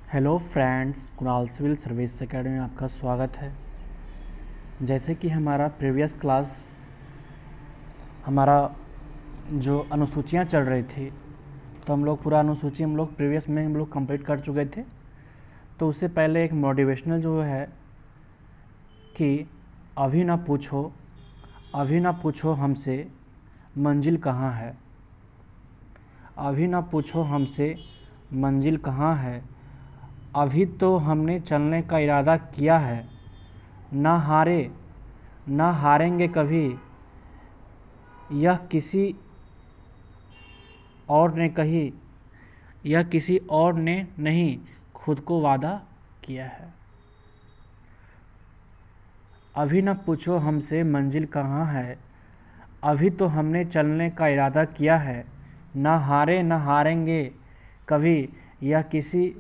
Hello friends, Kunal civil service academy में आपका स्वागत है। जैसे कि हमारा प्रीवियस क्लास हमारा जो अनुसूचियाँ चल रही थी, तो हम लोग पूरा अनुसूची प्रीवियस में कंप्लीट कर चुके थे। तो उससे पहले एक मोटिवेशनल जो है कि अभी ना पूछो हमसे मंजिल कहाँ है। अभी ना पूछो हमसे मंजिल कहाँ है, अभी तो हमने चलने का इरादा किया है। ना हारेंगे कभी, यह किसी और ने नहीं खुद को वादा किया है। अभी न पूछो हमसे मंजिल कहाँ है, अभी तो हमने चलने का इरादा किया है। ना हारेंगे कभी, यह किसी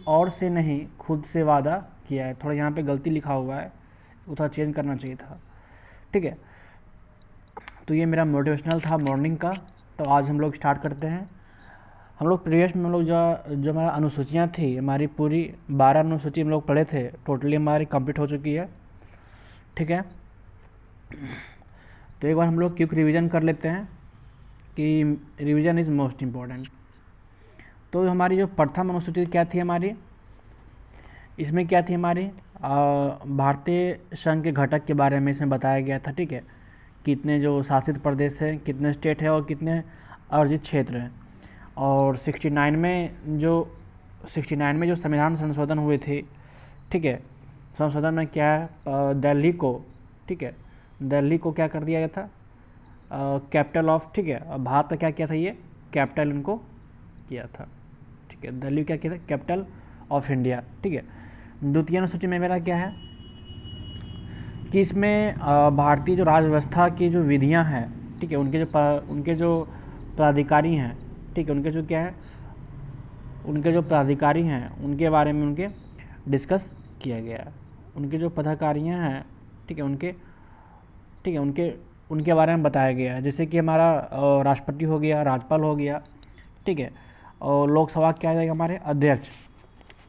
और से नहीं खुद से वादा किया है। थोड़ा यहाँ पे गलती लिखा हुआ है, वो थोड़ा चेंज करना चाहिए था। ठीक है, तो ये मेरा मोटिवेशनल था मॉर्निंग का। तो आज हम लोग स्टार्ट करते हैं। हम लोग प्रीवियस में जो हमारा अनुसूचियाँ थी, हमारी पूरी 12 अनुसूची हम लोग पढ़े थे, टोटली हमारी कंप्लीट हो चुकी है। ठीक है, तो एक बार हम लोग क्विक रिवीजन कर लेते हैं कि रिवीजन इज़ मोस्ट इम्पॉर्टेंट। तो हमारी जो प्रथम अनुसूची क्या थी हमारी, इसमें क्या थी हमारी भारतीय संघ के घटक के बारे में इसमें बताया गया था। ठीक है, कितने जो शासित प्रदेश हैं, कितने स्टेट है और कितने अर्जित क्षेत्र हैं। और 69 में जो संविधान संशोधन हुए थे, ठीक है, संशोधन में क्या है, दिल्ली को क्या कर दिया गया था, कैपिटल ऑफ, ठीक है, भारत का क्या किया था, ये कैपिटल इनको किया था। ठीक है, दिल्ली क्या किया था, कैपिटल ऑफ इंडिया। ठीक है, द्वितीय अनुसूची में मेरा क्या है कि इसमें भारतीय जो राज्य व्यवस्था की जो विधियां हैं, ठीक है, उनके जो प्राधिकारी हैं, ठीक है, उनके जो प्राधिकारी हैं उनके बारे में उनके डिस्कस किया गया। उनके जो पदाधिकारियाँ हैं, ठीक है, उनके बारे में बताया गया है। जैसे कि हमारा राष्ट्रपति हो गया, राज्यपाल हो गया, ठीक है, और लोकसभा क्या आ जाएगा, हमारे अध्यक्ष,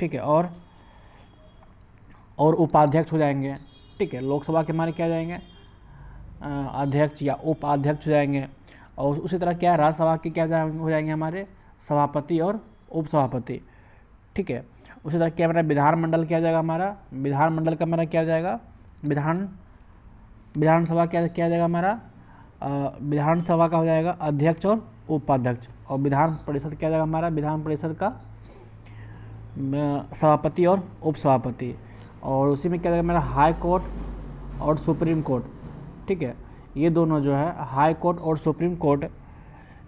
ठीक है, और उपाध्यक्ष हो जाएंगे। ठीक है, लोकसभा के हमारे क्या जाएंगे, अध्यक्ष या उपाध्यक्ष हो जाएंगे। और उसी तरह क्या है, राज्यसभा के क्या हो जाएंगे, हमारे सभापति और उपसभापति। ठीक है, उसी तरह क्या हमारा विधानमंडल क्या जाएगा, हमारा विधानमंडल का हमारा क्या जाएगा, विधानसभा क्या जाएगा हमारा, विधानसभा का हो जाएगा अध्यक्ष और उपाध्यक्ष। और विधान परिषद क्या जाएगा हमारा, विधान परिषद का सभापति और उपसभापति। और उसी में क्या जाएगा हमारा हाई कोर्ट और सुप्रीम कोर्ट। ठीक है, ये दोनों जो है हाई कोर्ट और सुप्रीम कोर्ट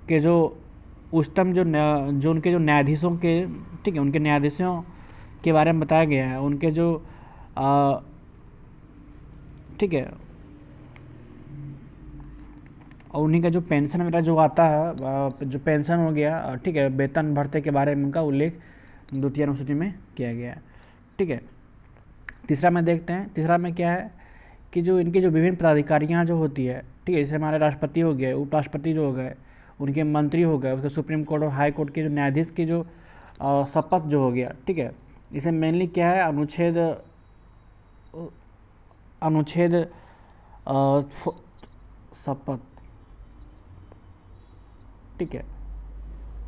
के जो उच्चतम जो उनके जो न्यायाधीशों के, ठीक है, उनके न्यायाधीशों के बारे में बताया गया है। उनके जो ठीक है, और उन्हीं का जो पेंशन वगैरह जो आता है, जो पेंशन हो गया, ठीक है, वेतन भत्ते के बारे में उनका उल्लेख द्वितीय अनुसूची में किया गया है। ठीक है, तीसरा में देखते हैं, तीसरा में क्या है कि जो इनकी जो विभिन्न प्राधिकारियाँ जो होती है, ठीक है, जैसे हमारे राष्ट्रपति हो गए, उपराष्ट्रपति जो हो गए, उनके मंत्री हो गए, उसके सुप्रीम कोर्ट और हाई कोर्ट के जो न्यायाधीश की जो शपथ जो हो गया। ठीक है, इसे मेनली क्या है, अनुच्छेद शपथ, ठीक है,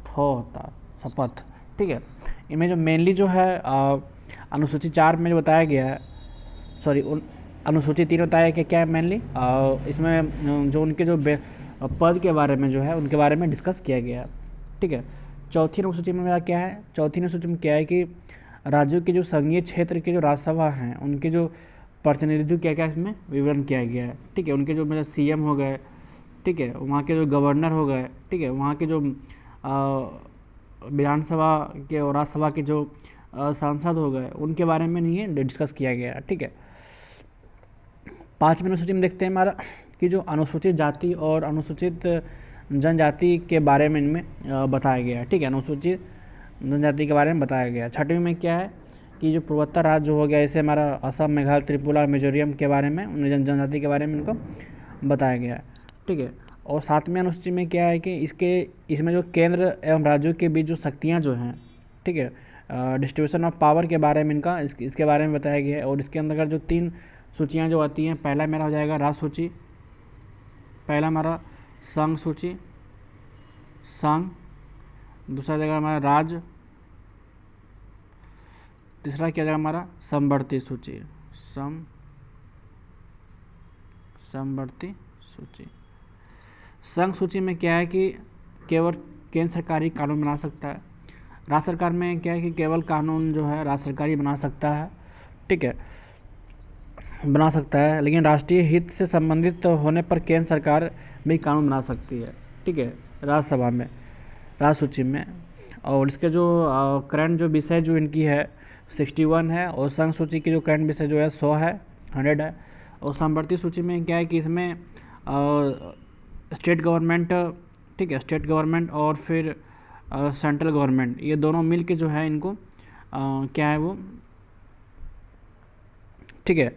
होता शपथ। ठीक है, इनमें जो मेनली जो है अनुसूची 4 में जो बताया गया है, अनुसूची 3 बताया कि क्या है मेनली, इसमें जो उनके जो पद के बारे में जो है उनके बारे में डिस्कस किया गया है। ठीक है, चौथी अनुसूची में मेरा क्या है, चौथी अनुसूची में क्या है कि राज्यों के जो संघीय क्षेत्र के जो राज्यसभा हैं उनके जो प्रतिनिधित्व क्या क्या इसमें विवरण किया गया है। ठीक है, उनके जो मेरे सीएम हो गए, ठीक है, वहाँ के जो गवर्नर हो गए, ठीक है, वहाँ के जो विधानसभा के और राज्यसभा के जो सांसद हो गए, उनके बारे में नहीं डिस्कस किया गया है। ठीक है, 5वीं अनुसूची में देखते हैं हमारा कि जो अनुसूचित जाति और अनुसूचित जनजाति के बारे में इनमें बताया गया है। ठीक है, अनुसूचित जनजाति के बारे में बताया गया है। 6वीं में क्या है कि जो पूर्वोत्तर राज्य जो हो गया, जैसे हमारा असम, मेघालय, त्रिपुरा, मिजोरम के बारे में, उन जनजाति के बारे में इनको बताया गया है। ठीक है, और 7वीं अनुसूची में क्या है कि इसमें जो केंद्र एवं राज्यों के बीच जो शक्तियाँ जो हैं, ठीक है, डिस्ट्रीब्यूशन ऑफ पावर के बारे में इसके बारे में बताया गया है। और इसके अंतर्गत जो 3 सूचियाँ जो आती हैं, पहला मेरा हो जाएगा राज्य सूची, पहला हमारा संघ सूची, संघ, दूसरा जाएगा हमारा राज्य, तीसरा क्या जाएगा हमारा समवर्ती सूची, समवर्ती सूची। संघ सूची में क्या है कि केवल केंद्र सरकार ही कानून बना सकता है। राज्य सरकार में क्या है कि केवल कानून जो है राज्य सरकार ही बना सकता है, ठीक है, बना सकता है। लेकिन राष्ट्रीय हित से संबंधित होने पर केंद्र सरकार भी कानून बना सकती है, ठीक है, राज्यसभा में, राज्य सूची में। और इसके जो करंट जो विषय जो इनकी है 61 है, और संघ सूची की जो करंट विषय जो है 100 है, 100 है। और समवर्ती सूची में क्या है कि इसमें स्टेट गवर्नमेंट, ठीक है, स्टेट गवर्नमेंट और फिर सेंट्रल गवर्नमेंट, ये दोनों मिल के जो है इनको क्या है वो, ठीक है,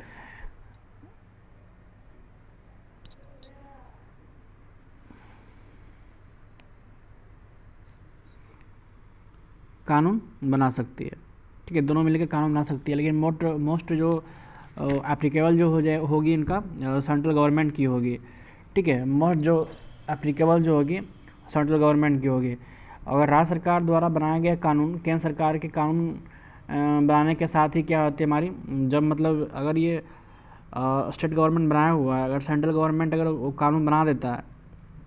कानून बना सकती है, ठीक है, दोनों मिलकर कानून बना सकती है। लेकिन मोस्ट जो एप्लीकेबल जो होगी इनका सेंट्रल गवर्नमेंट की होगी, ठीक है, मोस्ट जो एप्लीकेबल जो होगी सेंट्रल गवर्नमेंट की होगी। अगर राज्य सरकार द्वारा बनाया गया कानून केंद्र सरकार के कानून बनाने के साथ ही क्या होती है हमारी, जब मतलब अगर ये स्टेट गवर्नमेंट बनाया हुआ है, अगर सेंट्रल गवर्नमेंट अगर वो कानून बना देता है,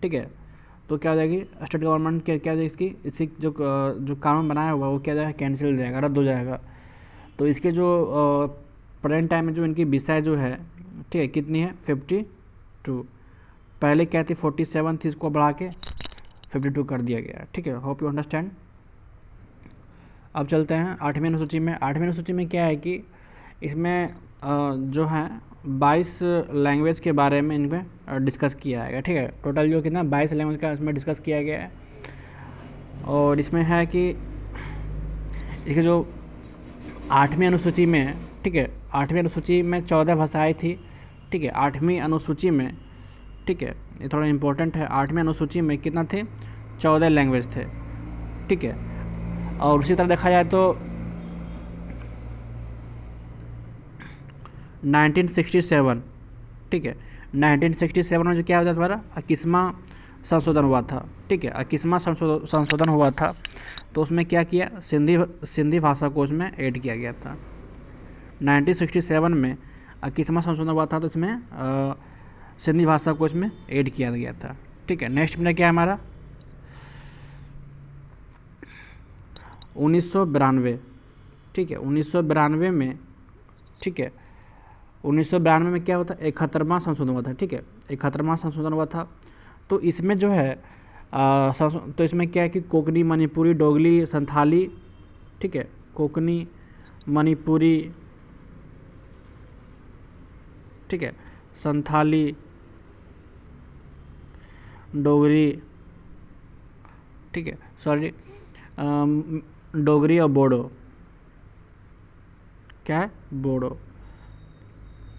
ठीक है, तो क्या हो जाएगी स्टेट गवर्नमेंट के क्या जाएगी इसकी जो कानून बनाया हुआ वो क्या जाएगा, कैंसिल हो जाएगा, रद्द हो जाएगा। तो इसके जो प्रेजेंट टाइम में जो इनकी विषय जो है, ठीक है, कितनी है 52, पहले क्या थी 47 थी, इसको बढ़ा के 52 कर दिया गया, ठीक है। Hope you understand. अब चलते हैं 8वीं अनुसूची में। 8वीं अनुसूची में क्या है कि इसमें जो है 22 लैंग्वेज के बारे में इनमें डिस्कस किया है, ठीक है। टोटल जो कितना 22 लैंग्वेज का इसमें डिस्कस किया गया है। और इसमें है कि इसके जो 8वीं अनुसूची में, ठीक है, 8वीं अनुसूची में 14 भाषाएँ थी, ठीक है, 8वीं अनुसूची में, ठीक है, ये थोड़ा इम्पोर्टेंट है। 8वीं अनुसूची में कितना थे, 14 लैंग्वेज थे, ठीक है। और उसी तरह देखा जाए तो 1967, ठीक है, 1967 में जो क्या होता था हमारा 21वां संशोधन हुआ था, ठीक है, 21वां संशोधन हुआ था। तो उसमें क्या किया, सिंधी भाषा को उसमें ऐड किया गया था। 1967 में 21वां संशोधन हुआ था, तो इसमें सिंधी भाषा को इसमें ऐड किया गया था, ठीक है। नेक्स्ट में क्या है हमारा 1992, ठीक है, 1992 में, ठीक है, 1992 में क्या होता है 71वां संशोधन हुआ था, ठीक है, 71वां संशोधन हुआ था। तो इसमें जो है तो इसमें क्या है कि कोंकणी, मणिपुरी, डोगरी, संथाली, ठीक है, कोंकणी, मणिपुरी, ठीक है, संथाली, डोगरी, ठीक है, सॉरी, डोगरी और बोडो, क्या है बोडो,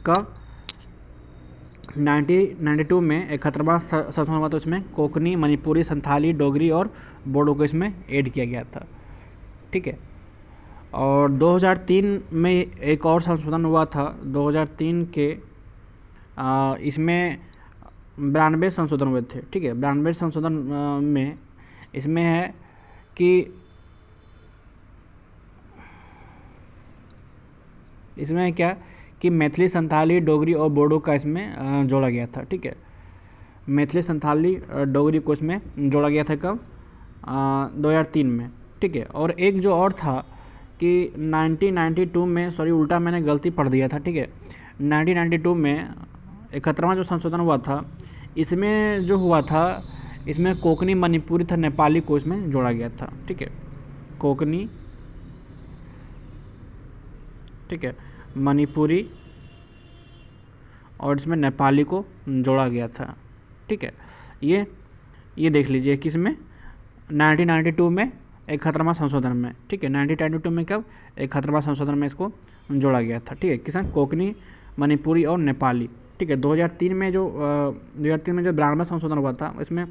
कब 1992 में 71वां संशोधन हुआ, तो इसमें कोंकणी, मणिपुरी, संथाली, डोगरी और बोडो को इसमें ऐड किया गया था, ठीक है। और 2003 में एक और संशोधन हुआ था, 2003 के इसमें 92 संशोधन हुए थे, ठीक है। 92 संशोधन में इसमें है कि इसमें क्या कि मैथिली, संथाली, डोगरी और बोडो का इसमें जोड़ा गया था, ठीक है। मैथिली, संथाली, डोगरी को इसमें जोड़ा गया था कब 2003 में, ठीक है। और एक जो और था कि 1992 में, सॉरी उल्टा मैंने गलती पढ़ दिया था, ठीक है, 1992 में 71वां जो संशोधन हुआ था, इसमें जो हुआ था इसमें कोंकणी, मणिपुरी था, नेपाली को इसमें जोड़ा गया था, ठीक है, कोंकणी, ठीक है, मणिपुरी और इसमें नेपाली को जोड़ा गया था, ठीक है। ये देख लीजिए किस में 1992 में 71वां संशोधन में, ठीक है, 1992 में कब 71वां संशोधन में इसको जोड़ा गया था, ठीक है, किसान कोंकणी, मणिपुरी और नेपाली, ठीक है। 2003 में जो 2003 में जो 92वां संशोधन हुआ था, इसमें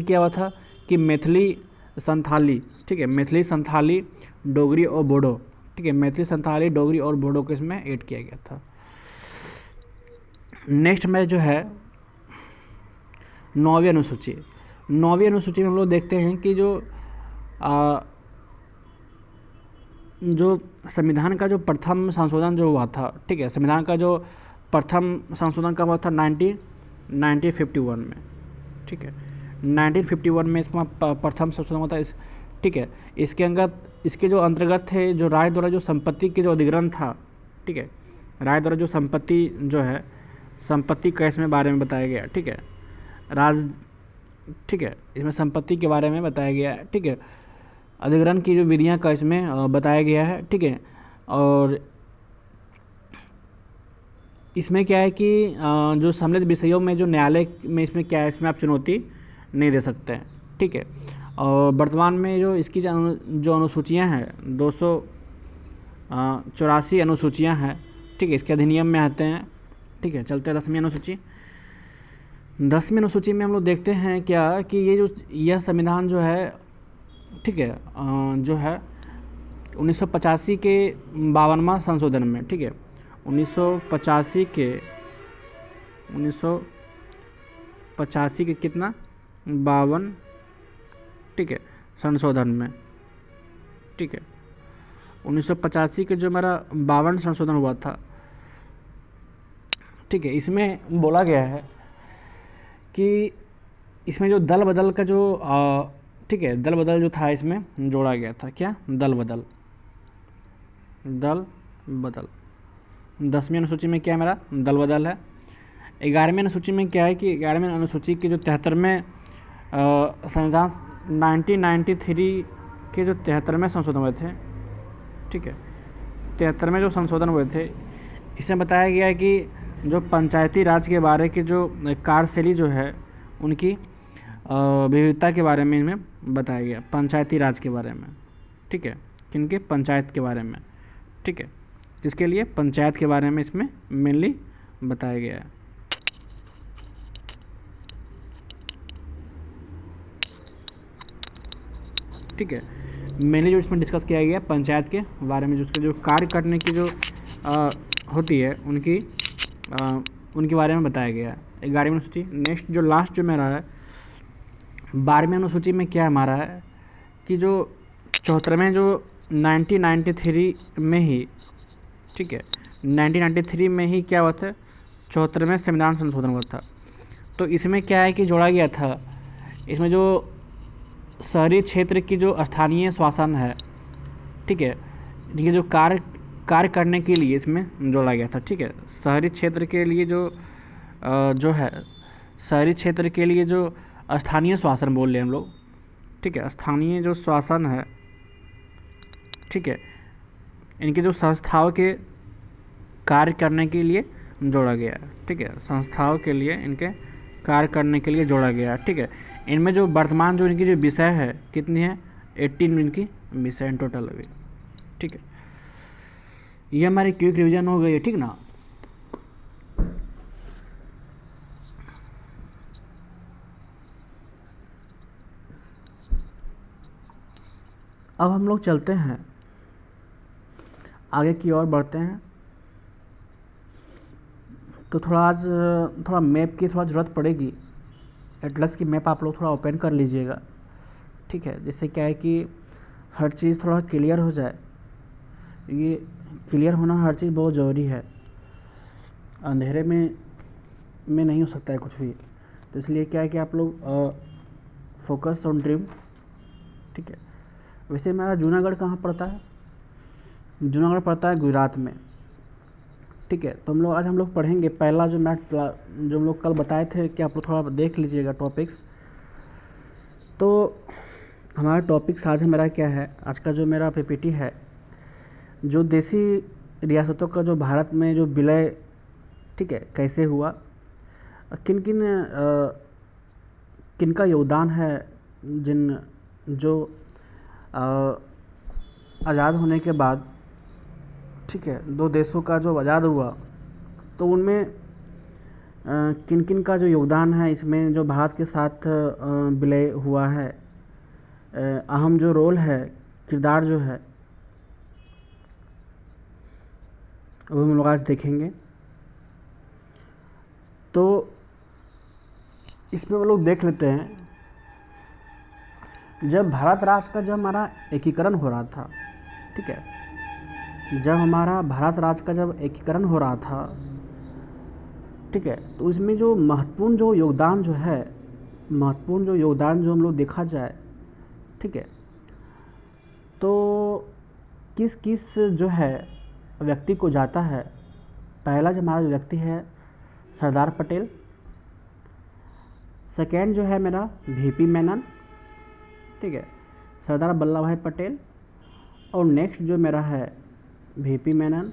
क्या हुआ था कि मैथिली, संथाली, ठीक है, मैथिली, संथाली, डोगरी और बोडो, ठीक है, मैथिली, संथाली, डोगरी और बोडो को इसमें ऐड किया गया था। नेक्स्ट में जो है 9वीं अनुसूची। 9वीं अनुसूची में हम लोग देखते हैं कि जो संविधान का जो प्रथम संशोधन जो हुआ था, ठीक है, संविधान का जो प्रथम संशोधन कब हुआ था, 1951 में, ठीक है, 1951 में इसमें प्रथम संशोधन हुआ था। ठीक है, इसके जो अंतर्गत थे, जो राय द्वारा जो संपत्ति के जो अधिग्रहण था, ठीक है, राय द्वारा जो संपत्ति जो है, संपत्ति का इसमें बारे में बताया गया, ठीक है, ठीक है, इसमें संपत्ति के बारे में बताया गया है, ठीक है, अधिग्रहण की जो विधियां का इसमें बताया गया है, ठीक है। और इसमें क्या है कि जो सम्मिलित विषयों में जो न्यायालय में इसमें क्या है, इसमें आप चुनौती नहीं दे सकते हैं, ठीक है। और वर्तमान में जो इसकी जो अनुसूचियाँ हैं, 284 अनुसूचियाँ हैं, ठीक है, इसके अधिनियम में आते हैं, ठीक है। चलते हैं 10वीं अनुसूची। 10वीं अनुसूची में हम लोग देखते हैं क्या कि यह संविधान जो है, ठीक है, जो है 1985 के 52वां संशोधन में, ठीक है, 1985 के कितना 52, ठीक है, संशोधन में, ठीक है, 1985 के जो हमारा 52 संशोधन हुआ था, ठीक है, इसमें बोला गया है कि इसमें जो दल बदल का जो ठीक है, दल बदल जो था इसमें जोड़ा गया था। क्या दल बदल, 10वीं अनुसूची में क्या है मेरा दल बदल है। 11वीं अनुसूची में क्या है कि 11वीं अनुसूची के जो 73वें संविधान 1993 के जो 73वें संशोधन हुए थे, ठीक है, 73वें जो संशोधन हुए थे, इसमें बताया गया है कि जो पंचायती राज के बारे की जो कार्यशैली जो है, उनकी विविधता के बारे में इनमें बताया गया, पंचायती राज के बारे में, ठीक है, किनके, पंचायत के बारे में, ठीक है, किसके लिए, पंचायत के बारे में इसमें मेनली बताया गया है। ठीक है, मेनली जो इसमें डिस्कस किया गया पंचायत के बारे में, जो उसके जो कार्य करने की जो होती है, उनके बारे में बताया गया है 11वीं अनुसूची। नेक्स्ट जो लास्ट जो मेरा है 12वीं अनुसूची में क्या हमारा है कि जो 74वें जो 1993 में ही, ठीक है, 1993 में ही क्या हुआ था, 74वें संविधान संशोधन हुआ था। तो इसमें क्या है कि जोड़ा गया था, इसमें जो शहरी क्षेत्र की जो स्थानीय शासन है, ठीक है, ये जो कार्य करने के लिए इसमें जोड़ा गया था, ठीक है, शहरी क्षेत्र के लिए जो है, शहरी क्षेत्र के लिए जो स्थानीय शासन बोल रहे हैं हम लोग, ठीक है, स्थानीय जो शासन है, ठीक है, इनके जो संस्थाओं के कार्य करने के लिए जोड़ा गया है, ठीक है, संस्थाओं के लिए इनके कार्य करने के लिए जोड़ा गया है, ठीक है। इनमें जो वर्तमान जो इनकी जो विषय है कितनी है, 18 इनकी विषय इन टोटल अभी, ठीक है। ये हमारी क्विक रिवीजन हो गई है, ठीक ना। अब हम लोग चलते हैं आगे की ओर बढ़ते हैं। तो थोड़ा मैप की थोड़ा ज़रूरत पड़ेगी। एटलस की मैप आप लोग थोड़ा ओपन कर लीजिएगा, ठीक है, जिससे क्या है कि हर चीज़ थोड़ा क्लियर हो जाए। ये क्लियर होना हर चीज़ बहुत ज़रूरी है, अंधेरे में नहीं हो सकता है कुछ भी। तो इसलिए क्या है कि आप लोग फोकस ऑन ड्रीम, ठीक है। वैसे हमारा जूनागढ़ कहाँ पड़ता है, जूनागढ़ पड़ता है गुजरात में, ठीक है। तो आज हम लोग पढ़ेंगे पहला जो मैथ जो हम लोग कल बताए थे कि आप लोग थोड़ा देख लीजिएगा टॉपिक्स। तो हमारा टॉपिक्स आज मेरा क्या है, आज का जो मेरा पीपीटी है, जो देसी रियासतों का जो भारत में जो विलय, ठीक है, कैसे हुआ, किनका योगदान है, जो आज़ाद होने के बाद, ठीक है, दो देशों का जो आज़ाद हुआ, तो उनमें किन किन का जो योगदान है इसमें, जो भारत के साथ विलय हुआ है, अहम जो रोल है, किरदार जो है, वो हम लोग आज देखेंगे। तो इसमें हम लोग देख लेते हैं, जब भारत राज्य का जब हमारा एकीकरण हो रहा था, ठीक है, जब हमारा भारत राज्य का जब एकीकरण हो रहा था, ठीक है, तो इसमें जो महत्वपूर्ण जो योगदान जो है, महत्वपूर्ण जो योगदान जो हम लोग देखा जाए, ठीक है, तो किस किस जो है व्यक्ति को जाता है। पहला जो हमारा जो व्यक्ति है सरदार पटेल, सेकेंड जो है मेरा वीपी मेनन, ठीक है, सरदार वल्लभ भाई पटेल, और नेक्स्ट जो मेरा है वीपी मेनन,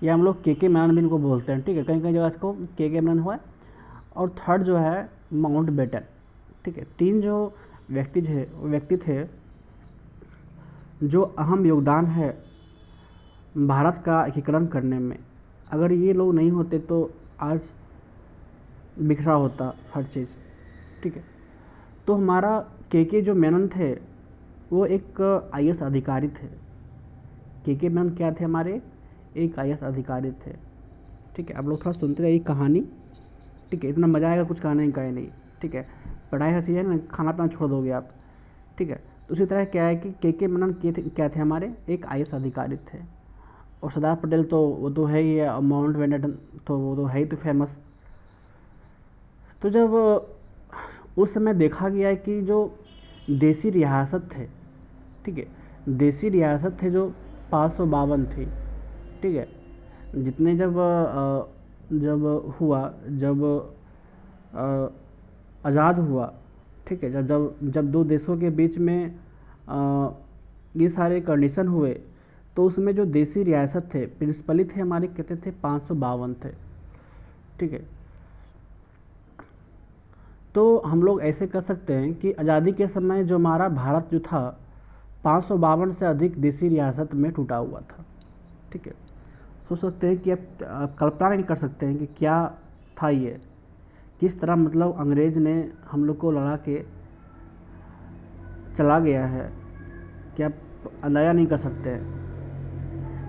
या हम लोग के मेनन भी इनको बोलते हैं, ठीक है, कहीं कहीं जगह इसको के मेनन हुआ है, और थर्ड जो है माउंट बेटन, ठीक है। तीन जो व्यक्ति थे जो अहम योगदान है भारत का एकीकरण करने में। अगर ये लोग नहीं होते तो आज बिखरा होता हर चीज़, ठीक है। तो हमारा के जो मेनन थे वो एक आईएएस अधिकारी थे। के मेनन क्या थे हमारे? एक आईएएस अधिकारी थे, ठीक है। आप लोग थोड़ा सुनते रहिए कहानी, ठीक है, इतना मज़ा आएगा कुछ कहने का ही नहीं, ठीक है। पढ़ाई हर चीज़ है ना, खाना पीना छोड़ दोगे आप, ठीक है। तो उसी तरह क्या है कि के मेनन क्या थे हमारे? एक आईएएस अधिकारी थे। और सरदार पटेल तो वो तो है ही है, माउंट बेटन तो वो तो है ही तो फेमस। तो जब उस समय देखा गया है कि जो देसी रियासत थे, ठीक है, देसी रियासत थे जो 552 थी, ठीक है, जितने जब आज़ाद हुआ, ठीक है, जब दो देशों के बीच में ये सारे कंडीशन हुए, तो उसमें जो देसी रियासत थे प्रिंसिपली थे हमारे कितने थे? 552 थे, ठीक है। तो हम लोग ऐसे कर सकते हैं कि आज़ादी के समय जो हमारा भारत जो था 552 से अधिक देसी रियासत में टूटा हुआ था, ठीक है। सोच सकते हैं कि आप कल्पना नहीं कर सकते हैं कि क्या था ये, किस तरह मतलब अंग्रेज़ ने हम लोग को लड़ा के चला गया है, कि आप अंदाज़ा नहीं कर सकते हैं।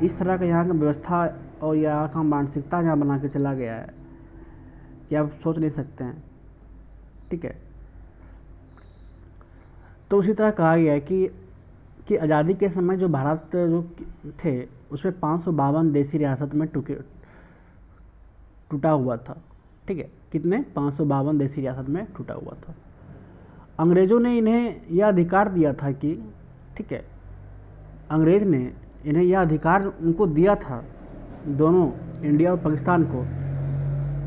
इस तरह का यहाँ का व्यवस्था और यहाँ का मानसिकता यहाँ बना के चला गया है कि आप सोच नहीं सकते हैं, ठीक है। तो उसी तरह कहा गया है कि आज़ादी के समय जो भारत जो थे उसमें 552 देसी रियासत में टूटा हुआ था, ठीक है। कितने? 552 देसी रियासत में टूटा हुआ था। अंग्रेज़ों ने इन्हें यह अधिकार दिया था कि, ठीक है, अंग्रेज़ ने इन्हें यह अधिकार उनको दिया था, दोनों इंडिया और पाकिस्तान को,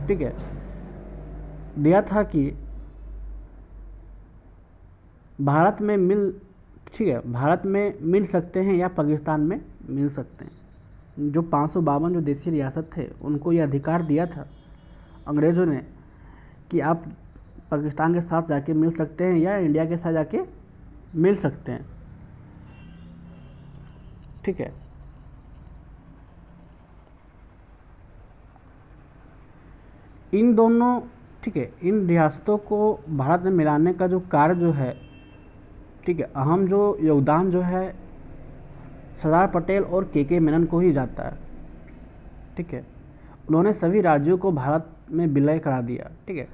ठीक है, दिया था कि भारत में ठीक है, भारत में मिल सकते हैं या पाकिस्तान में मिल सकते हैं। जो 552 जो देसी रियासत थे उनको ये अधिकार दिया था अंग्रेज़ों ने कि आप पाकिस्तान के साथ जाके मिल सकते हैं या इंडिया के साथ जाके मिल सकते हैं, ठीक है। इन दोनों, ठीक है, इन रियासतों को भारत में मिलाने का जो कार्य जो है, ठीक है, अहम जो योगदान जो है सरदार पटेल और के मेनन को ही जाता है, ठीक है। उन्होंने सभी राज्यों को भारत में विलय करा दिया, ठीक है।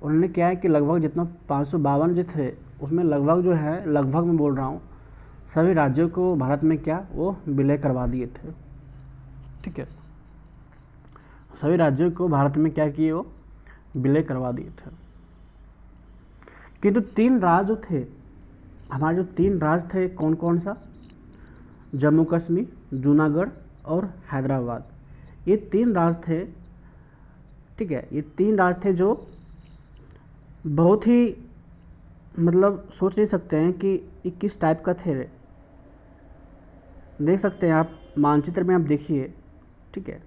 उन्होंने क्या है कि लगभग जितना 552 जो थे उसमें लगभग जो है, लगभग मैं बोल रहा हूँ, सभी राज्यों को भारत में क्या वो विलय करवा दिए थे, ठीक है। सभी राज्यों को भारत में क्या किए? वो विलय करवा दिए थे। किंतु 3 राज्य जो थे हमारे, जो 3 राज्य थे, कौन कौन सा? जम्मू कश्मीर, जूनागढ़ और हैदराबाद, ये 3 राज्य थे, ठीक है। ये 3 राज्य थे जो बहुत ही मतलब सोच नहीं सकते हैं कि ये किस टाइप का थे। देख सकते हैं आप मानचित्र में, आप देखिए, ठीक है।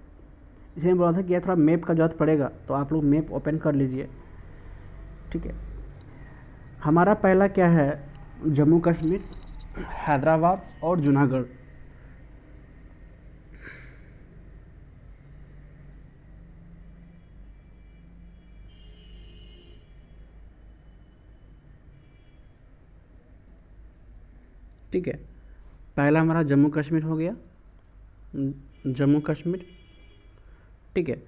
इसलिए बोला था कि यह थोड़ा मैप का जरूरत पड़ेगा, तो आप लोग मैप ओपन कर लीजिए, ठीक है। हमारा पहला क्या है? जम्मू कश्मीर, हैदराबाद और जूनागढ़। ठीक है, पहला हमारा जम्मू कश्मीर हो गया, जम्मू कश्मीर। ठीक है,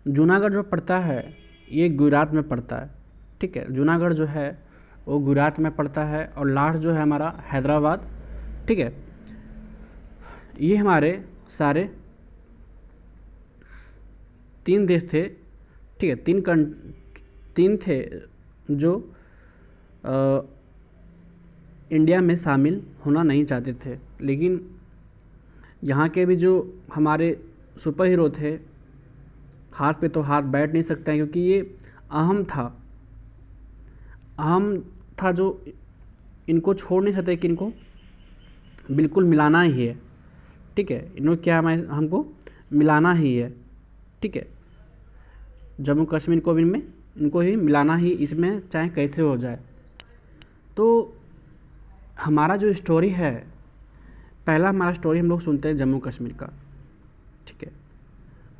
जूनागढ़ जो पड़ता है ये गुजरात में पड़ता है। ठीक है, जूनागढ़ जो है वो गुजरात में पड़ता है। और लास्ट जो है हमारा हैदराबाद। ठीक है, ये हमारे सारे 3 देश थे। ठीक है, 3 थे जो इंडिया में शामिल होना नहीं चाहते थे, लेकिन यहाँ के भी जो हमारे सुपर हीरो थे, हाथ पे तो हाथ बैठ नहीं सकते हैं, क्योंकि ये अहम था जो इनको छोड़ नहीं सकते कि इनको बिल्कुल मिलाना ही है। ठीक है, इन्होंने क्या हमको मिलाना ही है। ठीक है, जम्मू कश्मीर को भी इनमें इनको ही मिलाना ही, इसमें चाहे कैसे हो जाए। तो हमारा जो स्टोरी है, पहला हमारा स्टोरी हम लोग सुनते हैं जम्मू कश्मीर का। ठीक है,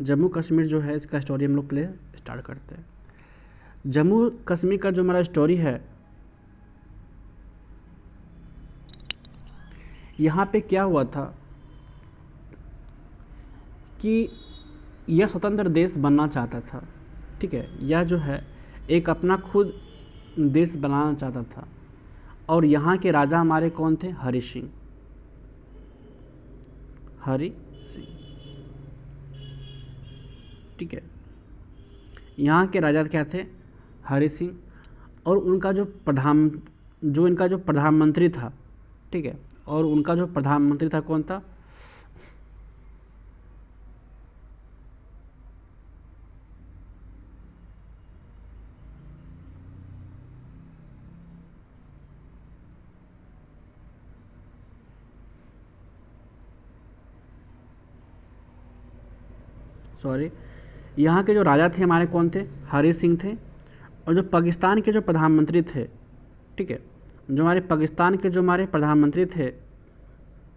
जम्मू कश्मीर जो है इसका स्टोरी हम लोग पहले स्टार्ट करते हैं। जम्मू कश्मीर का जो हमारा स्टोरी है, यहाँ पे क्या हुआ था कि यह स्वतंत्र देश बनना चाहता था। ठीक है, यह जो है एक अपना खुद देश बनाना चाहता था। और यहाँ के राजा हमारे कौन थे? हरि सिंह। ठीक है, यहाँ के राजा क्या थे? हरि सिंह। और उनका जो इनका जो प्रधानमंत्री था। ठीक है, और उनका जो प्रधानमंत्री था कौन था? सॉरी, यहाँ के जो राजा थे हमारे कौन थे? हरि सिंह थे। और जो पाकिस्तान के जो प्रधानमंत्री थे, ठीक है, जो हमारे पाकिस्तान के जो हमारे प्रधानमंत्री थे,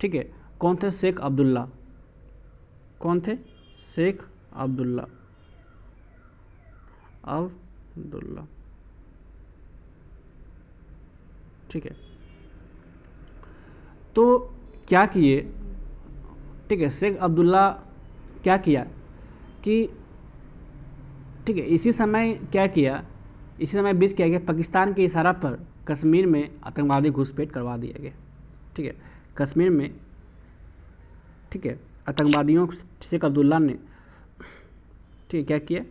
ठीक है, कौन थे? शेख अब्दुल्ला। कौन थे? शेख अब्दुल्ला। ठीक है, तो क्या किए? ठीक है, शेख अब्दुल्ला क्या किया कि ठीक है, इसी समय बीच किया गया, पाकिस्तान के इशारा पर कश्मीर में आतंकवादी घुसपैठ करवा दिया गया। ठीक है, कश्मीर में, ठीक है, आतंकवादियों शेख अब्दुल्ला ने, ठीक है, क्या किया?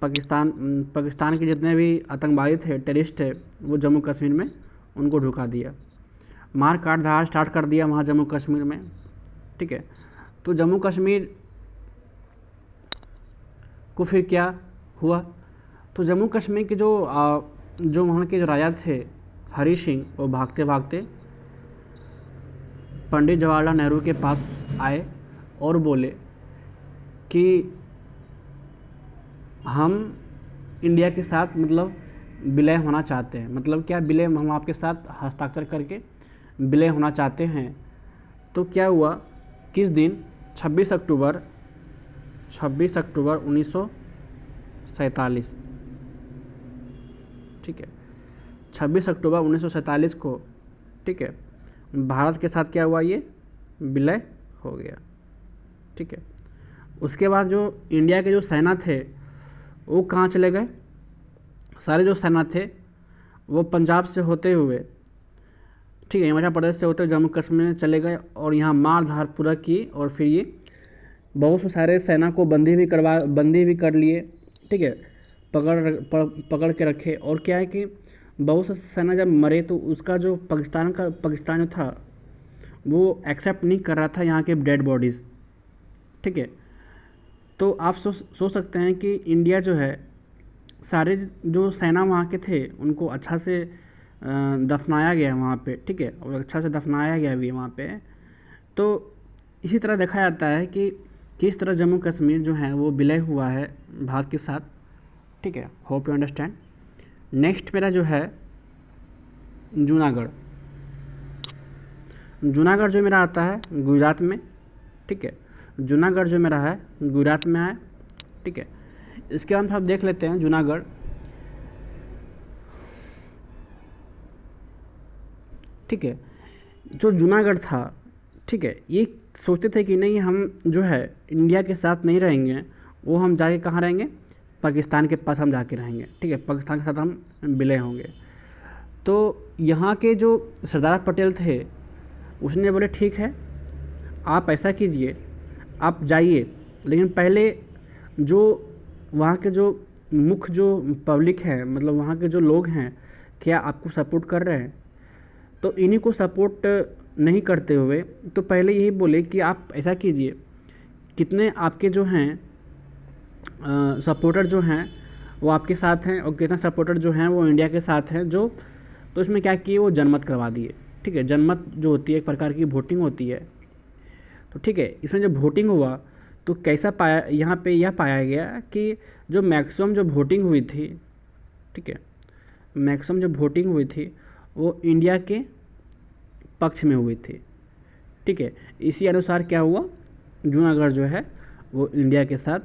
पाकिस्तान के जितने भी आतंकवादी थे, टेररिस्ट थे, वो जम्मू कश्मीर में उनको ढुका दिया, मार काट धाड़ स्टार्ट कर दिया वहाँ जम्मू कश्मीर में। ठीक है, तो जम्मू कश्मीर को फिर क्या हुआ? तो जम्मू कश्मीर के जो वहाँ के जो राजा थे हरि सिंह, वो भागते भागते पंडित जवाहरलाल नेहरू के पास आए और बोले कि हम इंडिया के साथ मतलब विलय होना चाहते हैं। मतलब क्या विलय? हम आपके साथ हस्ताक्षर करके विलय होना चाहते हैं। तो क्या हुआ? किस दिन? 26 अक्टूबर 1947। ठीक है, 26 अक्टूबर 1947 को, ठीक है, भारत के साथ क्या हुआ? ये विलय हो गया। ठीक है, उसके बाद जो इंडिया के जो सेना थे वो कहाँ चले गए? सारे जो सेना थे वो पंजाब से होते हुए, ठीक है, हिमाचल प्रदेश से होते हुए जम्मू कश्मीर में चले गए और यहाँ मार धाड़ पूरा की। और फिर ये बहुत से सारे सेना को बंदी भी कर लिए। ठीक है, पकड़ के रखे। और क्या है कि बहुत से सेना जब मरे तो उसका जो पाकिस्तान जो था वो एक्सेप्ट नहीं कर रहा था यहाँ के डेड बॉडीज़। ठीक है, तो आप सोच सकते हैं कि इंडिया जो है, सारे जो सेना वहाँ के थे उनको अच्छा से दफनाया गया वहाँ पे। ठीक है, और अच्छा से दफनाया गया भी वहाँ पे। तो इसी तरह देखा जाता है कि किस तरह जम्मू कश्मीर जो है वो विलय हुआ है भारत के साथ। ठीक है, होप यू अंडरस्टैंड। नेक्स्ट मेरा जो है जूनागढ़। जूनागढ़ जो मेरा आता है गुजरात में। ठीक है, जूनागढ़ जो मेरा है गुजरात में है। ठीक है, इसके बाद हम देख लेते हैं जूनागढ़। ठीक है, जो जूनागढ़ था, ठीक है, ये सोचते थे कि नहीं हम जो है इंडिया के साथ नहीं रहेंगे, वो हम जाके कहाँ रहेंगे, पाकिस्तान के पास हम जाके रहेंगे, ठीक है, पाकिस्तान के साथ हम विलय होंगे। तो यहाँ के जो सरदार पटेल थे उसने बोले ठीक है आप ऐसा कीजिए, आप जाइए, लेकिन पहले जो वहाँ के जो मुख्य जो पब्लिक है, मतलब वहाँ के जो लोग हैं, क्या आपको सपोर्ट कर रहे हैं? तो इन्हीं को सपोर्ट नहीं करते हुए तो पहले यही बोले कि आप ऐसा कीजिए, कितने आपके जो हैं सपोर्टर जो हैं वो आपके साथ हैं और कितने सपोर्टर जो हैं वो इंडिया के साथ हैं जो, तो इसमें क्या किए, वो जनमत करवा दिए, ठीक है। जनमत जो होती है एक प्रकार की वोटिंग होती है। तो ठीक है, इसमें जब वोटिंग हुआ तो कैसा पाया, यहाँ पे यह पाया गया कि जो मैक्सिमम जो वोटिंग हुई थी, ठीक है, मैक्सिमम जो वोटिंग हुई थी वो इंडिया के पक्ष में हुई थी, ठीक है। इसी अनुसार क्या हुआ, जूनागढ़ जो है वो इंडिया के साथ,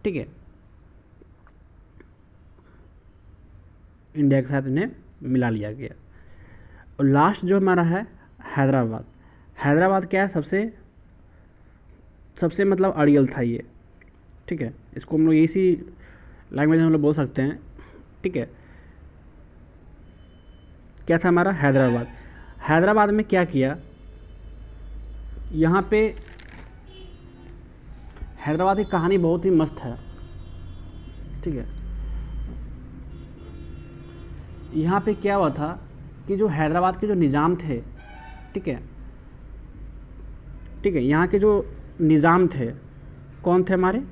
ठीक है, इंडिया के साथ इन्हें मिला लिया गया। और लास्ट जो हमारा है हैदराबाद। हैदराबाद क्या है, सबसे सबसे मतलब अड़ियल था ये, ठीक है, इसको हम लोग इसी लैंग्वेज में हम लोग बोल सकते हैं, ठीक है। क्या था हमारा हैदराबाद। हैदराबाद में क्या किया, यहाँ पे हैदराबाद की कहानी बहुत ही मस्त है, ठीक है। यहाँ पे क्या हुआ था कि जो हैदराबाद के जो निज़ाम थे, ठीक है, ठीक है, यहाँ के जो निज़ाम थे, कौन थे हमारे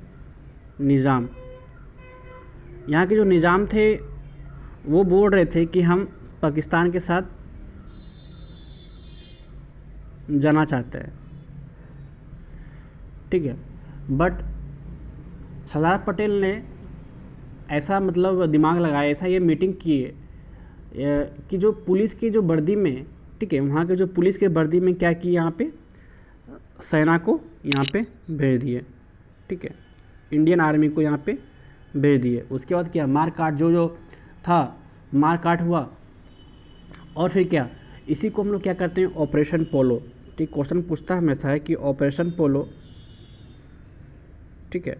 निज़ाम, यहाँ के जो निज़ाम थे वो बोल रहे थे कि हम पाकिस्तान के साथ जाना चाहते हैं, ठीक है। बट सरदार पटेल ने ऐसा मतलब दिमाग लगाया, ऐसा ये मीटिंग किए कि जो पुलिस की जो वर्दी में, ठीक है, वहाँ के जो पुलिस के वर्दी में क्या किए, यहाँ पे सेना को यहाँ पे भेज दिए, ठीक है, इंडियन आर्मी को यहाँ पे भेज दिए। उसके बाद क्या, मार काट जो जो था, मार काट हुआ। और फिर क्या, इसी को हम लोग क्या करते हैं, ऑपरेशन पोलो, ठीक, क्वेश्चन पूछता हमेशा है कि ऑपरेशन पोलो, ठीक है,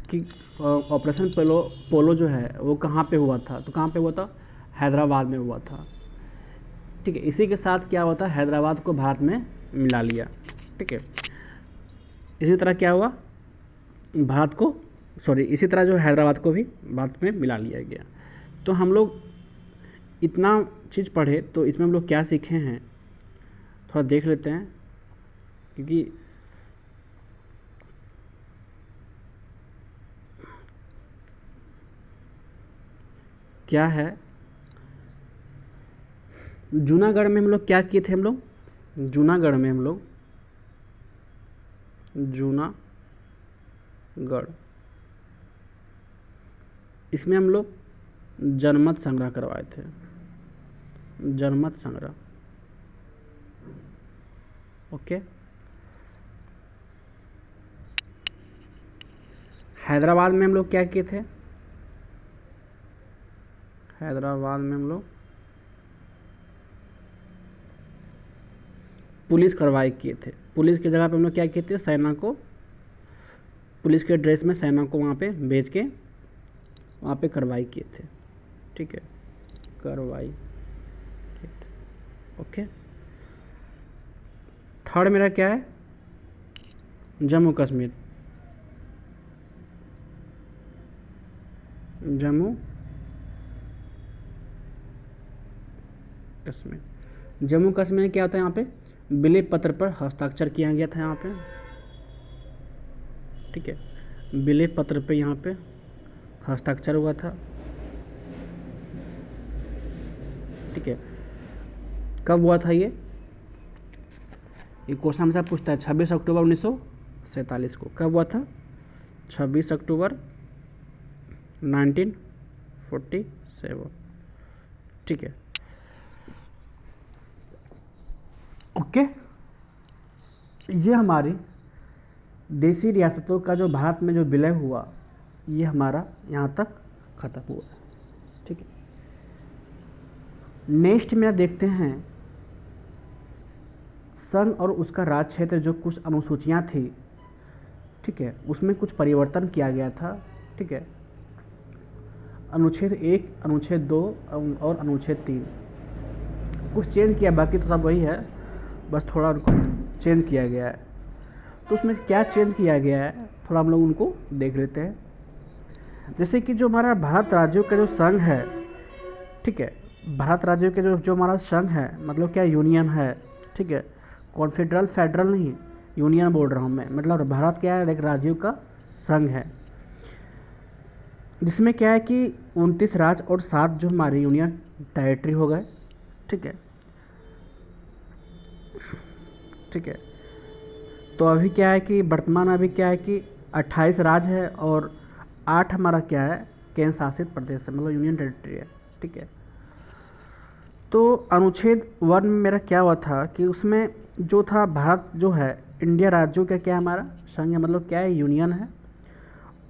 कि ऑपरेशन पोलो पोलो जो है वो कहाँ पे हुआ था, तो कहाँ पे हुआ था, हैदराबाद में हुआ था, ठीक है। इसी के साथ क्या हुआ था, हैदराबाद को भारत में मिला लिया, ठीक है। इसी तरह क्या हुआ, भारत को, सॉरी, इसी तरह जो हैदराबाद को भी भारत में मिला लिया गया। तो हम लोग इतना चीज़ पढ़े तो इसमें हम लोग क्या सीखे हैं थोड़ा देख लेते हैं, क्योंकि क्या है, जूनागढ़ में हम लोग क्या किए थे, हम लोग जूनागढ़ में हम लोग जूनागढ़ इसमें हम लोग जनमत संग्रह करवाए थे, जनमत संग्रह, ओके। हैदराबाद में हम लोग क्या किए थे, हैदराबाद में हम लोग पुलिस कार्रवाई किए थे। पुलिस की जगह पे हम लोग क्या किए थे, सेना को, पुलिस के ड्रेस में सेना को वहाँ पे भेज के वहाँ पे कार्रवाई किए थे, ठीक है, कार्रवाई किए थे, ओके। थर्ड मेरा क्या है, जम्मू कश्मीर, जम्मू कश्मीर। जम्मू कश्मीर में क्या होता है, यहाँ पे विलय पत्र पर हस्ताक्षर किया गया था यहाँ पे, ठीक है, विलय पत्र पे यहाँ पे हस्ताक्षर हुआ था, ठीक है। कब हुआ था ये क्वेश्चन हमसे पूछता है, 26 अक्टूबर 1947 को। कब हुआ था, 26 अक्टूबर 1947, ठीक है, ओके। ये हमारी देसी रियासतों का जो भारत में जो विलय हुआ, ये हमारा यहाँ तक ख़त्म हुआ, ठीक है। नेक्स्ट में देखते हैं संघ और उसका राज क्षेत्र, जो कुछ अनुसूचियाँ थी, ठीक है, उसमें कुछ परिवर्तन किया गया था, ठीक है। अनुच्छेद 1, अनुच्छेद 2 और अनुच्छेद 3 कुछ चेंज किया, बाकी तो सब वही है, बस थोड़ा उनको चेंज किया गया है। तो उसमें क्या चेंज किया गया है थोड़ा हम लोग उनको देख लेते हैं। जैसे कि जो हमारा भारत राज्यों का जो संघ है, ठीक है, भारत राज्यों के जो हमारा संघ है, मतलब क्या यूनियन है, ठीक है, कॉन्फेडरल फेडरल नहीं, यूनियन बोल रहा हूँ मैं, मतलब भारत क्या है, एक राज्यों का संघ है, जिसमें क्या है कि 29 राज्य और 7 जो हमारी यूनियन टेरिटरी हो गए, ठीक है, ठीक है। तो अभी क्या है कि वर्तमान अभी क्या है कि 28 राज्य है और 8 हमारा क्या है, केंद्र शासित प्रदेश है, मतलब यूनियन टेरिटरी है, ठीक है। तो अनुच्छेद 1 में मेरा क्या हुआ था कि उसमें जो था, भारत जो है इंडिया राज्यों का क्या है, हमारा संघ है, मतलब क्या है, यूनियन है।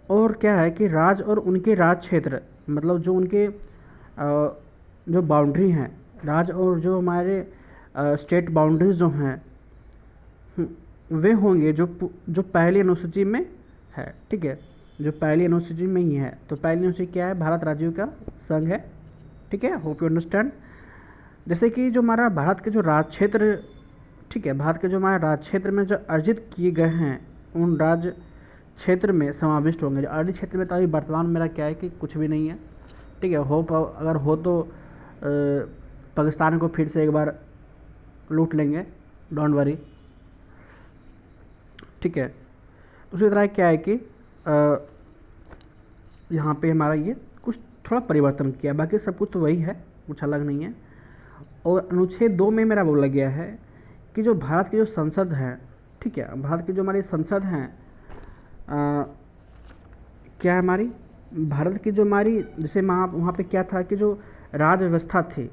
और क्या है कि राज्य और उनके राज क्षेत्र, मतलब जो उनके जो बाउंड्री हैं, राज्य और जो हमारे स्टेट बाउंड्रीज जो हैं, वे होंगे जो पहली अनुसूची में है, ठीक है, जो पहली अनुसूची में ही है। तो पहली अनुसूची क्या है, भारत राज्यों का संघ है, ठीक है, होप यू अंडरस्टैंड। जैसे कि जो हमारा भारत के जो राज क्षेत्र, ठीक है, भारत के जो हमारे राज क्षेत्र में जो अर्जित किए गए हैं, उन राज्य क्षेत्र में समाविष्ट होंगे। जो अर्जित क्षेत्र में तो अभी वर्तमान मेरा क्या है कि कुछ भी नहीं है, ठीक है, होप अगर हो तो पाकिस्तान को फिर से एक बार लूट लेंगे, डोंट वरी, ठीक है। उसी तरह क्या है कि यहाँ पे हमारा ये कुछ थोड़ा परिवर्तन किया, बाकी सब कुछ तो वही है, कुछ अलग नहीं है। और अनुच्छेद 2 में मेरा बोला गया है कि जो भारत की जो संसद है, ठीक है, भारत की जो हमारी संसद हैं, क्या है हमारी भारत की जो हमारी, जैसे वहाँ पे क्या था कि जो राज व्यवस्था थी,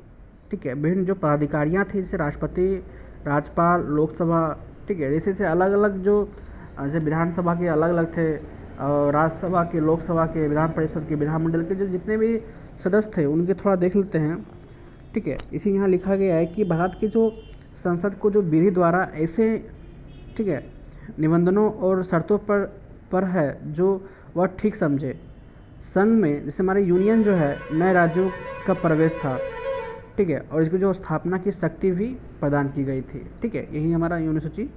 ठीक है, विभिन्न जो पदाधिकारियाँ थी, जैसे राष्ट्रपति, राज्यपाल, लोकसभा, ठीक है, जैसे अलग अलग जो, जैसे विधानसभा के अलग अलग थे, और राज्यसभा के, लोकसभा के, विधान परिषद के, विधानमंडल के जो जितने भी सदस्य थे उनके थोड़ा देख लेते हैं, ठीक है। इसी यहाँ लिखा गया है कि भारत की जो संसद को जो विधि द्वारा ऐसे, ठीक है, निबंधनों और शर्तों पर है जो वह ठीक समझे। संघ में जैसे हमारे यूनियन जो है नए राज्यों का प्रवेश था, ठीक है, और इसकी जो स्थापना की शक्ति भी प्रदान की गई थी, ठीक है। यही हमारा अनुसूची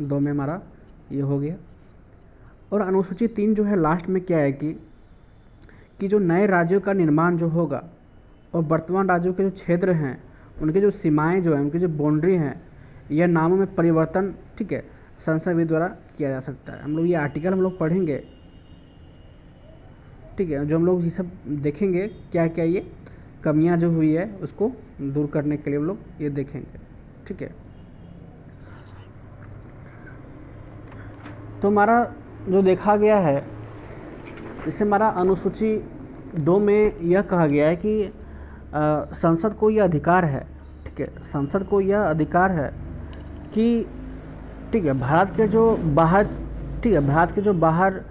2 में हमारा ये हो गया। और अनुसूची 3 जो है लास्ट में क्या है कि जो नए राज्यों का निर्माण जो होगा और वर्तमान राज्यों के जो क्षेत्र हैं उनके जो सीमाएं जो हैं, उनकी जो बाउंड्री हैं, यह नामों में परिवर्तन, ठीक है, संसद विधि द्वारा किया जा सकता है। हम लोग ये आर्टिकल हम लोग पढ़ेंगे, ठीक है, जो हम लोग ये सब देखेंगे क्या क्या ये कमियां जो हुई है उसको दूर करने के लिए हम लोग ये देखेंगे, ठीक है। तो हमारा जो देखा गया है, इससे हमारा अनुसूची 2 में यह कहा गया है कि संसद को यह अधिकार है, ठीक है, संसद को यह अधिकार है कि, ठीक है, भारत के जो बाहर, ठीक है, भारत के जो बाहर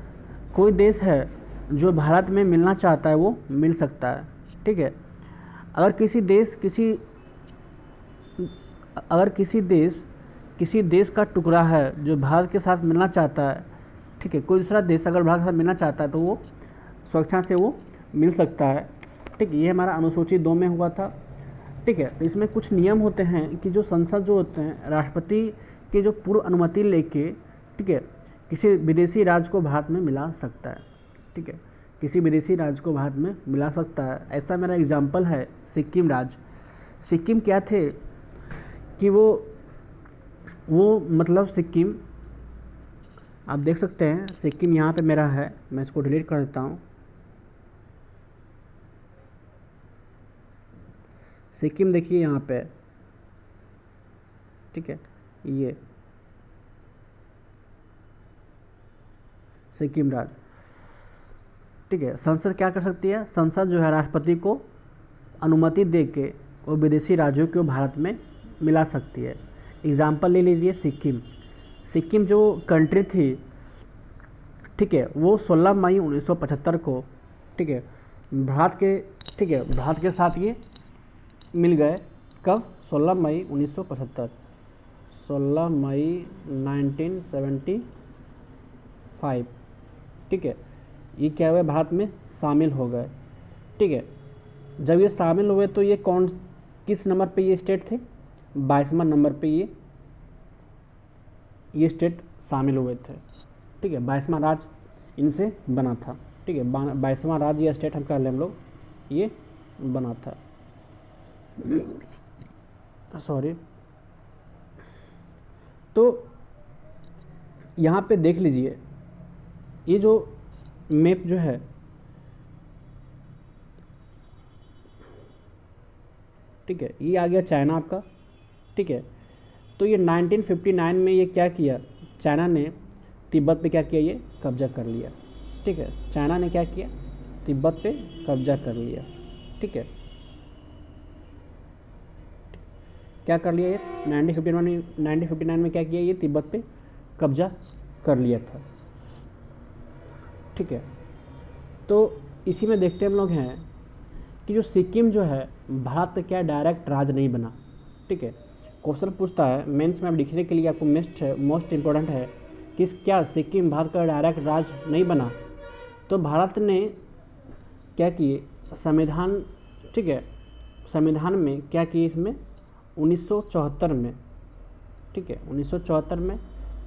कोई देश है जो भारत में मिलना चाहता है वो मिल सकता है, ठीक है। अगर किसी देश का टुकड़ा है जो भारत के साथ मिलना चाहता है, ठीक है, कोई दूसरा देश अगर भारत के साथ मिलना चाहता है तो वो स्वेच्छा से वो मिल सकता है, ठीक है। ये हमारा अनुसूची 2 में हुआ था, ठीक है। तो इसमें कुछ नियम होते हैं कि जो संसद जो होते हैं, राष्ट्रपति की जो पूर्व अनुमति लेके, ठीक है, किसी विदेशी राज्य को भारत में मिला सकता है, ठीक है, किसी विदेशी राज्य को भारत में मिला सकता है। ऐसा मेरा एग्जाम्पल है सिक्किम राज्य। सिक्किम क्या थे कि वो मतलब सिक्किम, आप देख सकते हैं सिक्किम यहाँ पे मेरा है, मैं इसको डिलीट कर देता हूँ। सिक्किम देखिए यहाँ पे, ठीक है, ये सिक्किम राज्य, ठीक है। संसद क्या कर सकती है, संसद जो है राष्ट्रपति को अनुमति दे के और विदेशी राज्यों को भारत में मिला सकती है। एग्जाम्पल ले लीजिए सिक्किम जो कंट्री थी, ठीक है, वो 16 मई 1975 को, ठीक है, भारत के साथ ये मिल गए। कब? 16 मई 1975, 16 मई 1975, ठीक है। ये क्या हुआ, भारत में शामिल हो गए, ठीक है। जब ये शामिल हुए तो ये किस नंबर पे ये स्टेट थे? 22वां नंबर पे ये स्टेट शामिल हुए थे, ठीक है। 22वां राज्य इनसे बना था, ठीक है। 22वां राज्य या स्टेट हम कह लें हम लोग, ये बना था, सॉरी। तो यहाँ पे देख लीजिए, ये जो मैप जो है, ठीक है, ये आ गया चाइना आपका, ठीक है। तो ये 1959 में ये क्या किया, चाइना ने तिब्बत पे क्या किया, ये कब्जा कर लिया, ठीक है। चाइना ने क्या किया, तिब्बत पे कब्जा कर लिया, ठीक है। क्या कर लिया ये 1959 में क्या किया, ये तिब्बत पे कब्जा कर लिया था, ठीक है। तो इसी में देखते हम लोग हैं कि जो सिक्किम जो है भारत का क्या डायरेक्ट राज्य नहीं बना, ठीक है। क्वेश्चन पूछता है मेंस में, आप लिखने के लिए आपको मोस्ट इम्पोर्टेंट है कि क्या सिक्किम भारत का डायरेक्ट राज्य नहीं बना। तो भारत ने क्या किए, संविधान, ठीक है, संविधान में क्या किए, इसमें 1974 में, ठीक है, 1974 में,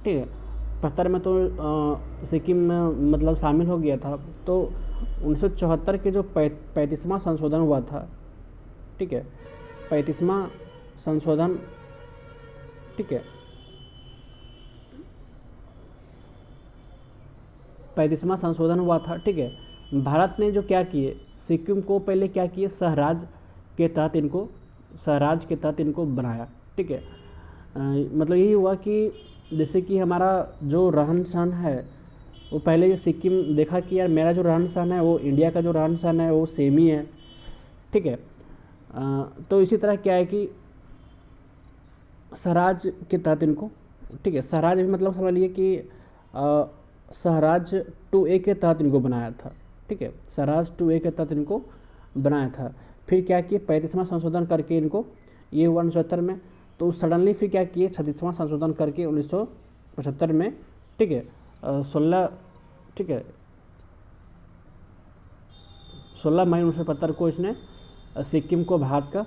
ठीक है। 75 में तो सिक्किम में मतलब शामिल हो गया था। तो 1974 के जो 35वां संशोधन हुआ था, ठीक है, 35वां संशोधन, ठीक है, 35वां संशोधन हुआ था, ठीक है। भारत ने जो क्या किए, सिक्किम को पहले क्या किए, सहराज के तहत इनको बनाया, ठीक है। मतलब यही हुआ कि जैसे कि हमारा जो रहन सहन है वो पहले सिक्किम देखा कि यार मेरा जो रहन सहन है वो इंडिया का जो रहन सहन है वो सेम ही है, ठीक है। तो इसी तरह क्या है कि स्वराज के तहत इनको, ठीक है, स्वराज भी मतलब समझ लिए कि स्वराज 2A के तहत इनको बनाया था, ठीक है। स्वराज 2A के तहत इनको बनाया था। फिर क्या किए, 35वां संशोधन करके इनको ये हुआ 1970 में। तो सडनली फिर क्या किए, 36वां संशोधन करके 1975 में, ठीक है, 16, ठीक है, 16 मई 1975 को इसने सिक्किम को भारत का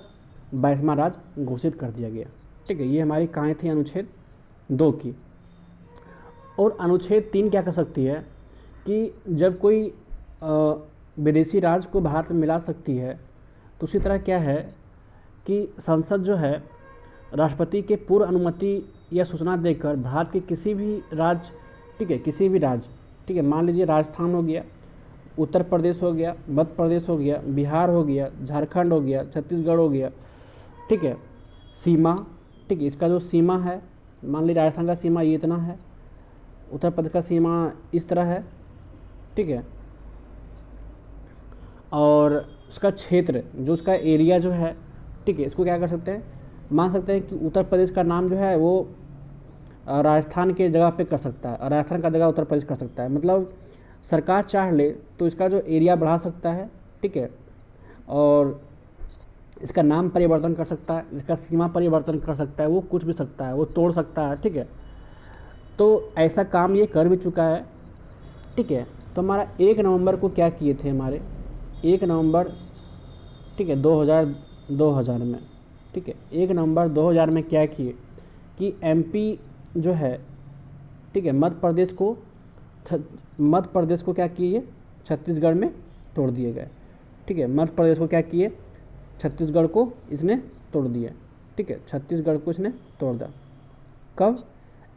22वां राज्य घोषित कर दिया गया, ठीक है। ये हमारी कहानी थी अनुच्छेद 2 की। और अनुच्छेद 3 क्या कर सकती है कि जब कोई विदेशी राज्य को भारत में मिला सकती है, तो उसी तरह क्या है कि संसद जो है राष्ट्रपति के पूर्व अनुमति या सूचना देकर भारत के किसी भी राज्य, ठीक है, किसी भी राज्य, ठीक है, मान लीजिए राजस्थान हो गया, उत्तर प्रदेश हो गया, मध्य प्रदेश हो गया, बिहार हो गया, झारखंड हो गया, छत्तीसगढ़ हो गया, ठीक है, सीमा, ठीक है, इसका जो सीमा है, मान लीजिए राजस्थान का सीमा ये इतना है, उत्तर प्रदेश का सीमा इस तरह है, ठीक है, और उसका क्षेत्र जो उसका एरिया जो है, ठीक है, इसको क्या कर सकते हैं, मान सकते हैं कि उत्तर प्रदेश का नाम जो है वो राजस्थान के जगह पे कर सकता है और राजस्थान का जगह उत्तर प्रदेश कर सकता है। मतलब सरकार चाह ले तो इसका जो एरिया बढ़ा सकता है, ठीक है, और इसका नाम परिवर्तन कर सकता है, इसका सीमा परिवर्तन कर सकता है, वो कुछ भी सकता है, वो तोड़ सकता है, ठीक है। तो ऐसा काम ये कर भी चुका है, ठीक है। तो हमारा 1 नवंबर को क्या किए थे, हमारे 1 नवंबर, ठीक है, 2000 में, ठीक है, 1 नवंबर 2000 में क्या किए कि MP जो है, ठीक है, मध्य प्रदेश को क्या किए, छत्तीसगढ़ में तोड़ दिए गए, ठीक है। मध्य प्रदेश को क्या किए, छत्तीसगढ़ को इसने तोड़ दिया, ठीक है, छत्तीसगढ़ को इसने तोड़ दिया। कब?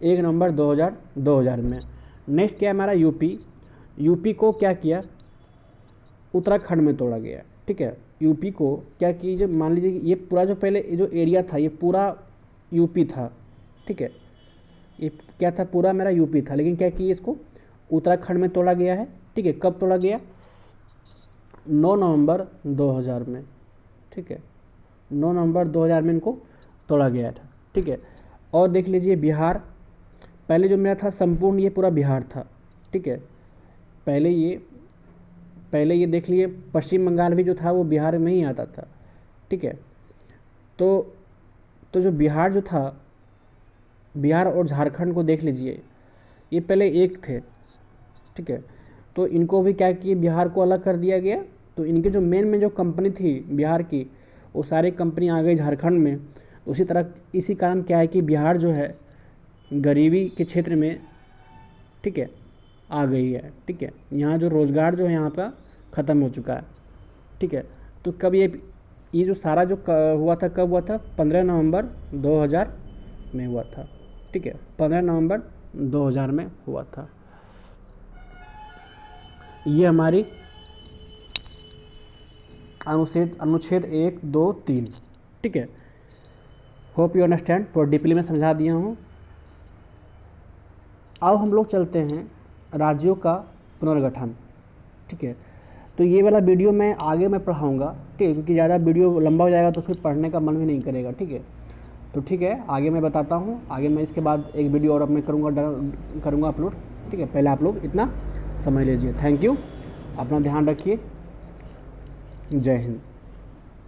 1 नवंबर 2000 में। नेक्स्ट क्या है हमारा, यूपी को क्या किया, उत्तराखंड में तोड़ा गया, ठीक है। यूपी को क्या कीजिए, मान लीजिए ये पूरा जो पहले जो एरिया था ये पूरा यूपी था, ठीक है, ये क्या था, पूरा मेरा यूपी था, लेकिन क्या किया, इसको उत्तराखंड में तोड़ा गया है, ठीक है। कब तोड़ा गया, 9 नवंबर 2000 में, ठीक है, 9 नवंबर 2000 में इनको तोड़ा गया था, ठीक है। और देख लीजिए बिहार, पहले जो मेरा था संपूर्ण ये पूरा बिहार था, ठीक है, पहले ये देख लिए पश्चिम बंगाल भी जो था वो बिहार में ही आता था, ठीक है। तो जो बिहार जो था, बिहार और झारखंड को देख लीजिए, ये पहले एक थे, ठीक है। तो इनको भी क्या किए, बिहार को अलग कर दिया गया। तो इनके जो मेन जो कंपनी थी बिहार की, वो सारी कंपनी आ गई झारखंड में। उसी तरह इसी कारण क्या है कि बिहार जो है गरीबी के क्षेत्र में, ठीक है, आ गई है, ठीक है। यहाँ जो रोज़गार जो है यहाँ का ख़त्म हो चुका है, ठीक है। तो कब ये जो सारा जो हुआ था, कब हुआ था, 15 नवंबर 2000 में हुआ था, ठीक है। 15 नवंबर 2000 में हुआ था। ये हमारी अनुच्छेद 1, 2, 3, ठीक है। होप यू अंडरस्टैंड, थोड़ा डीपली मैं समझा दिया हूँ। अब हम लोग चलते हैं राज्यों का पुनर्गठन, ठीक है। तो ये वाला वीडियो मैं आगे मैं पढ़ाऊँगा, ठीक है, क्योंकि ज़्यादा वीडियो लंबा हो जाएगा तो फिर पढ़ने का मन भी नहीं करेगा, ठीक है। तो ठीक है, आगे मैं बताता हूँ, आगे मैं इसके बाद एक वीडियो और मैं करूँगा अपलोड, ठीक है। पहले आप लोग इतना समझ लीजिए। थैंक यू, अपना ध्यान रखिए। जय हिंद।